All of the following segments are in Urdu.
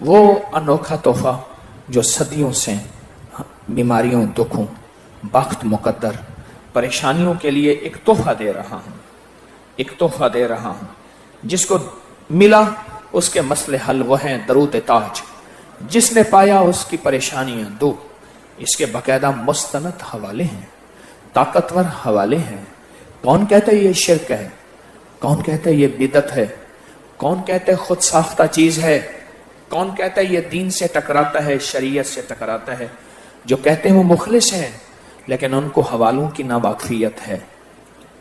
وہ انوکھا تحفہ جو صدیوں سے بیماریوں، دکھوں، بخت مقدر، پریشانیوں کے لیے ایک تحفہ دے رہا ہوں، ایک تحفہ دے رہا ہوں۔ جس کو ملا اس کے مسئلے حل، وہ ہیں درود تاج۔ جس نے پایا اس کی پریشانیاں دور۔ اس کے باقاعدہ مستند حوالے ہیں، طاقتور حوالے ہیں۔ کون کہتا ہے یہ شرک ہے؟ کون کہتا ہے یہ بدعت ہے؟ کون کہتا ہے خود ساختہ چیز ہے؟ کون کہتا ہے یہ دین سے ٹکراتا ہے، شریعت سے ٹکراتا ہے؟ جو کہتے ہیں وہ مخلص ہیں، لیکن ان کو حوالوں کی ناواقفیت ہے۔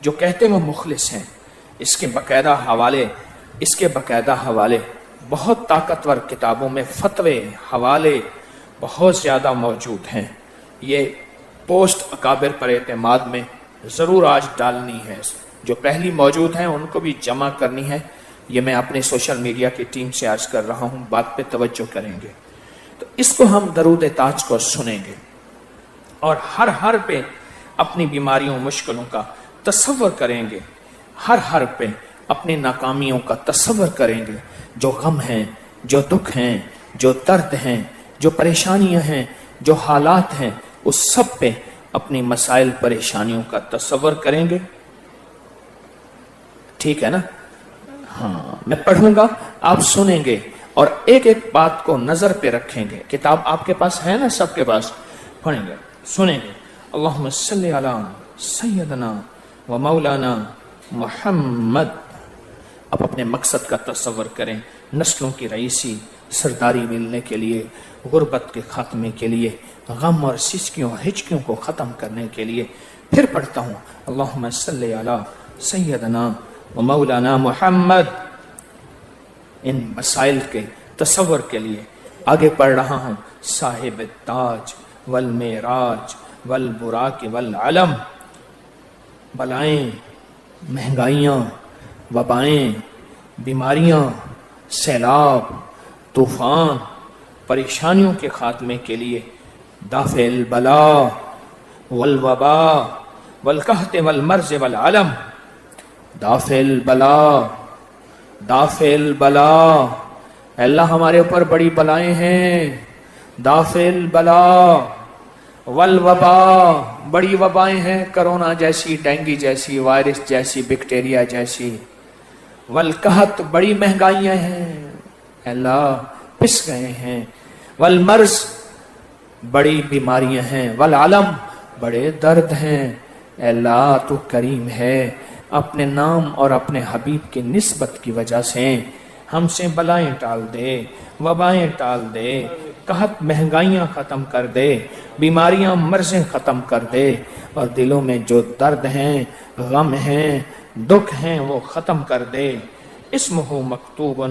جو کہتے ہیں وہ مخلص ہیں، اس کے باقاعدہ حوالے بہت طاقتور کتابوں میں فتوے، حوالے بہت زیادہ موجود ہیں۔ یہ پوسٹ اکابر پر اعتماد میں ضرور آج ڈالنی ہے۔ جو پہلی موجود ہیں ان کو بھی جمع کرنی ہے۔ یہ میں اپنے سوشل میڈیا کی ٹیم سے عرض کر رہا ہوں، بات پہ توجہ کریں گے تو اس کو ہم درود تاج کو سنیں گے اور ہر پہ اپنی بیماریوں، مشکلوں کا تصور کریں گے، ہر پہ اپنی ناکامیوں کا تصور کریں گے۔ جو غم ہیں، جو دکھ ہیں، جو درد ہیں، جو پریشانیاں ہیں، جو حالات ہیں، اس سب پہ اپنی مسائل، پریشانیوں کا تصور کریں گے۔ ٹھیک ہے نا؟ ہاں، میں پڑھوں گا، آپ سنیں گے اور ایک ایک بات کو نظر پہ رکھیں گے۔ کتاب آپ کے پاس ہے نا؟ سب کے پاس پڑھیں گے، سنیں گے۔ اللہم صلی علی سیدنا و مولانا محمد۔ اب اپنے مقصد کا تصور کریں، نسلوں کی رئیسی، سرداری ملنے کے لیے، غربت کے خاتمے کے لیے، غم اور سسکیوں، ہچکیوں کو ختم کرنے کے لیے۔ پھر پڑھتا ہوں، اللہم صلی علی سیدنا و مولانا محمد۔ ان مسائل کے تصور کے لیے آگے پڑھ رہا ہوں۔ صاحب تاج والمیراج والبراق والعلم۔ بلائیں، مہنگائیاں، وبائیں، بیماریاں، سیلاب، طوفان، پریشانیوں کے خاتمے کے لیے دافع البلاء والوباء والقحط والمرض والعلم۔ دافع البلاء، دافع البلاء، اللہ ہمارے اوپر بڑی بلائیں ہیں۔ دافع البلاء والوباء، بڑی وبائیں ہیں، کرونا جیسی، ڈینگی جیسی، وائرس جیسی، بیکٹیریا جیسی۔ والقحط، بڑی مہنگائیاں ہیں، اللہ پس گئے ہیں۔ والمرض، بڑی بیماریاں ہیں۔ والعلم، بڑے درد ہیں۔ اللہ تو کریم ہے، اپنے نام اور اپنے حبیب کی نسبت کی وجہ سے ہم سے بلائیں ٹال دے، وبائیں ٹال دے، قحط مہنگائیاں ختم کر دے، بیماریاں مرضیں ختم کر دے، اور دلوں میں جو درد ہیں، غم ہیں، دکھ ہیں، وہ ختم کر دے۔ اسمہ مکتوب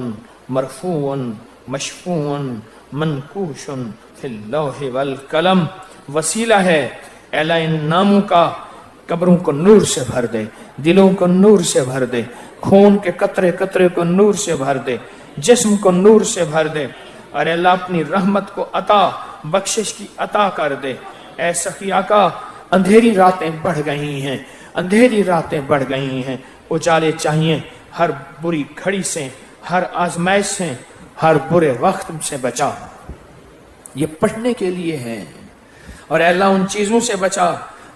مرفوع مشفوع منقوش فی اللوح والقلم۔ وسیلہ ہے، اللہ ان ناموں کا قبروں کو نور سے بھر دے، دلوں کو نور سے بھر دے، خون کے قطرے قطرے کو نور سے بھر دے، جسم کو نور سے بھر دے، اور اللہ اپنی رحمت کو عطا، بخشش کی عطا کر دے۔ اے سخی آقا، اندھیری راتیں بڑھ گئی ہیں، اندھیری راتیں بڑھ گئی ہیں، اجالے چاہیے، ہر بری گھڑی سے، ہر آزمائش سے، ہر برے وقت سے بچا۔ یہ پڑھنے کے لیے ہے، اور اے اللہ ان چیزوں سے بچا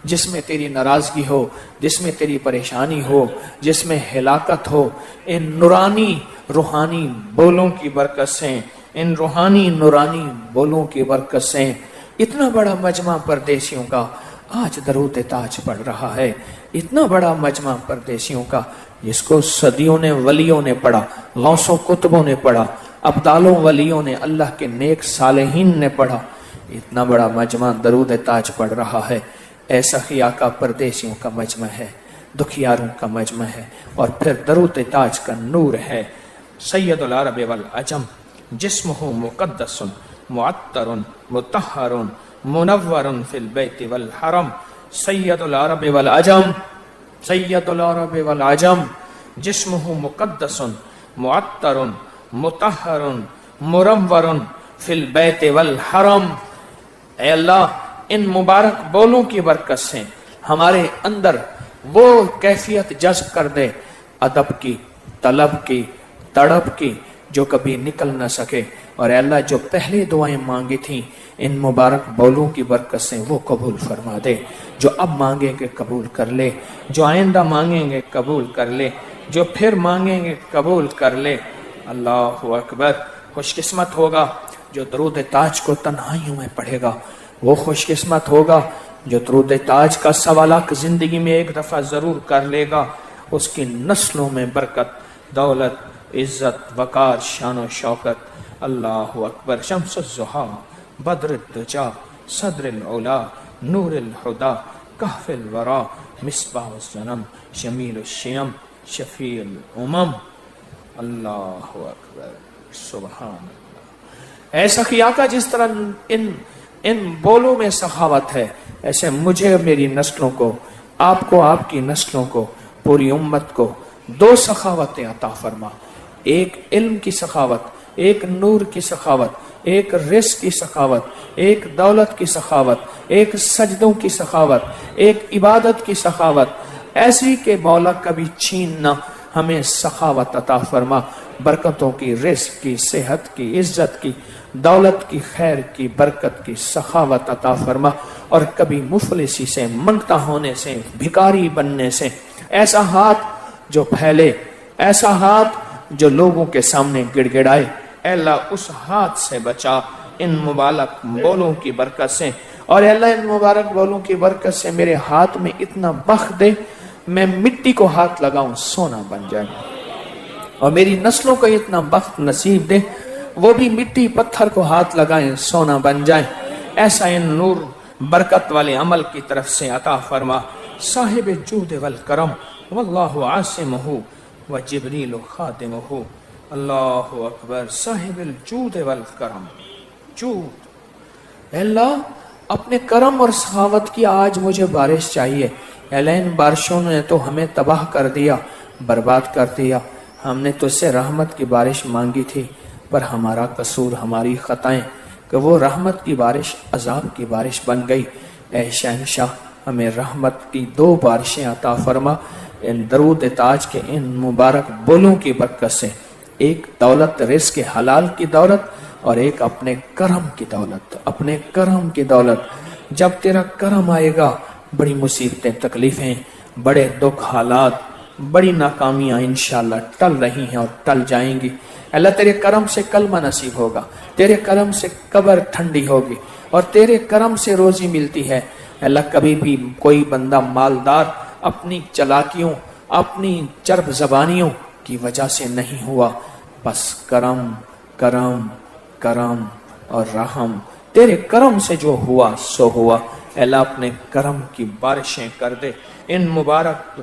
جس میں تیری ناراضگی ہو، جس میں تیری پریشانی ہو، جس میں ہلاکت ہو۔ ان نورانی روحانی بولوں کی برکت سے، ان روحانی نورانی بولوں کی برکت سے اتنا بڑا مجمع پردیسیوں کا آج درود تاج پڑھ رہا ہے۔ اتنا بڑا مجمع پردیسیوں کا جس کو صدیوں نے ولیوں نے پڑھا، غوثوں کتبوں نے پڑھا، ابدالوں ولیوں نے، اللہ کے نیک صالحین نے پڑھا۔ اتنا بڑا مجمع درود تاج پڑھ رہا ہے۔ ایسا ہی آقا پردیسیوں کا مجمع ہے، دکھیاروں کا مجمع ہے، اور پھر درود تاج کا نور ہے۔ سید العرب والعجم، جسمہ مقدس معطر مطہر منور فی البیت والحرم۔ سید العرب والعجم، سید العرب والعجم، جسمہ مقدس معطر مطہر منور فی البیت والحرم۔ اے اللہ، ان مبارک بولوں کی برکت سے ہمارے اندر وہ کیفیت جذب کر دے، ادب کی، طلب کی، تڑپ کی، جو کبھی نکل نہ سکے، اور اے اللہ جو پہلے دعائیں مانگی تھیں ان مبارک بولوں کی برکت سے وہ قبول فرما دے، جو اب مانگیں گے قبول کر لے، جو آئندہ مانگیں گے قبول کر لے، جو پھر مانگیں گے قبول کر لے۔ اللہ اکبر۔ خوش قسمت ہوگا جو درود تاج کو تنہائیوں میں پڑھے گا، وہ خوش قسمت ہوگا جو درود تاج کا 1.25 لاکھ زندگی میں ایک دفعہ ضرور کر لے گا، اس کی نسلوں میں برکت، دولت، عزت، وقار، شان و شوکت۔ اللہ اکبر۔ شمس الضحیٰ، بدر الدجا، صدر العلا، نور الہدیٰ، کہف الورا، مصباح الظلم، شمیل الشیم، شفیع الامم۔ اللہ اکبر، سبحان اللہ۔ ایسا کیا کا جس طرح ان بولوں میں سخاوت ہے، ایسے مجھے اور میری نسلوں کو، آپ کو، آپ کی نسلوں کو، پوری امت کو 2 سخاوتیں عطا فرما، ایک علم کی سخاوت، ایک نور کی سخاوت، ایک رزق کی سخاوت، ایک دولت کی سخاوت، ایک سجدوں کی سخاوت، ایک عبادت کی سخاوت، ایسی کہ مولا کبھی چھین نہ، ہمیں سخاوت عطا فرما، برکتوں کی، رزق کی، صحت کی، عزت کی، دولت کی، خیر کی، برکت کی سخاوت عطا فرما، اور کبھی مفلسی سے، منگتا ہونے سے، بھکاری بننے سے، ایسا ہاتھ جو پھیلے، ایسا ہاتھ جو لوگوں کے سامنے گڑ گڑائے، اے اللہ اس ہاتھ سے بچا ان مبارک بولوں کی برکت سے، اور اے اللہ ان مبارک بولوں کی برکت سے میرے ہاتھ میں اتنا بخت دے، میں مٹی کو ہاتھ لگاؤں سونا بن جائے، اور میری نسلوں کو اتنا بخت نصیب دے وہ بھی مٹی پتھر کو ہاتھ لگائیں سونا بن جائیں۔ ایسا ان نور برکت والے عمل کی طرف سے عطا فرما۔ صاحب جود والکرم، واللہ عاصمہ وجبریل خادمہ۔ اللہ اکبر۔ صاحب الجود والکرم، جود، اے اللہ اپنے کرم اور سخاوت کی آج مجھے بارش چاہیے۔ اے اللہ ان بارشوں نے تو ہمیں تباہ کر دیا، برباد کر دیا، ہم نے تو سے رحمت کی بارش مانگی تھی، پر ہمارا قصور، ہماری خطائیں کہ وہ رحمت کی بارش عذاب کی بارش بن گئی۔ اے شہنشاہ ہمیں رحمت کی 2 بارشیں عطا فرما، ان درود تاج کے ان مبارک بولوں کی برکت سے، ایک دولت رزق کے حلال کی دولت، اور ایک اپنے کرم کی دولت، اپنے کرم کی دولت۔ جب تیرا کرم آئے گا بڑی مصیبتیں، تکلیفیں، بڑے دکھ، حالات، بڑی ناکامیاں انشاءاللہ ٹل رہی ہیں اور ٹل جائیں گی۔ اللہ تیرے کرم سے کلمہ نصیب ہوگا، تیرے کرم سے قبر ٹھنڈی ہوگی، اور تیرے کرم سے روزی ملتی ہے۔ اللہ کبھی بھی کوئی بندہ مالدار اپنی چلاکیوں، اپنی چرب زبانیوں کی وجہ سے نہیں ہوا، بس کرم کرم کرم اور رحم، تیرے کرم سے جو ہوا سو ہوا۔ اللہ اپنے کرم کی بارشیں کر دے ان مبارک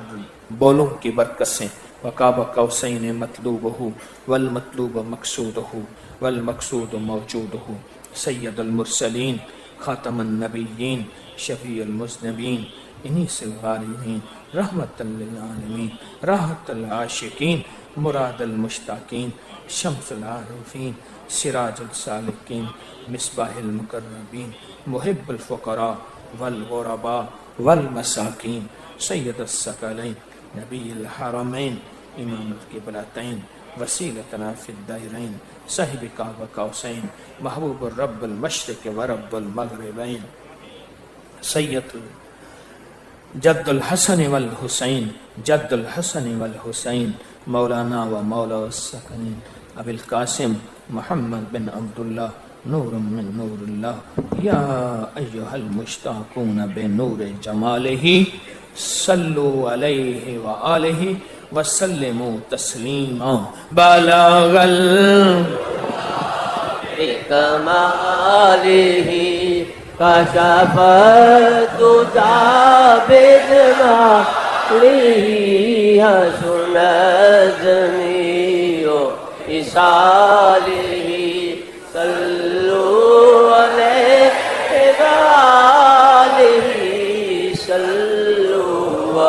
بولوں کی برکت سے۔ وقاب قوسین مطلوبہ والمطلوب مقصودہ والمقصود موجودہ، سید المرسلین، خاتم النبیین، شفیع المذنبین، انیس الغالبین، رحمت للعالمین، راحت العاشقین، مراد المشتاقین، شمس العارفین، سراج السالکین، مصباح المقربین، محب الفقراء والغرباء والمساکین، سید الثقلین، نبی الحرمین، امام القبلتین، وسیلتنا فی الدائرین، صاحب قاب قوسین، محبوب الرب المشرق ورب المغربین، سید جد الحسن والحسین، جد الحسن والحسین، مولانا و مولا السکنین، ابی القاسم محمد بن عبداللہ، نور من نور اللہ، یا ایہا المشتاقون بنور جمالہ، صلوا علیہ وآلہ وسلموا تسلیما۔ بلغ بکمالہ کشف الدجی بجمالہ، حسن جمیع خصالہ، صلی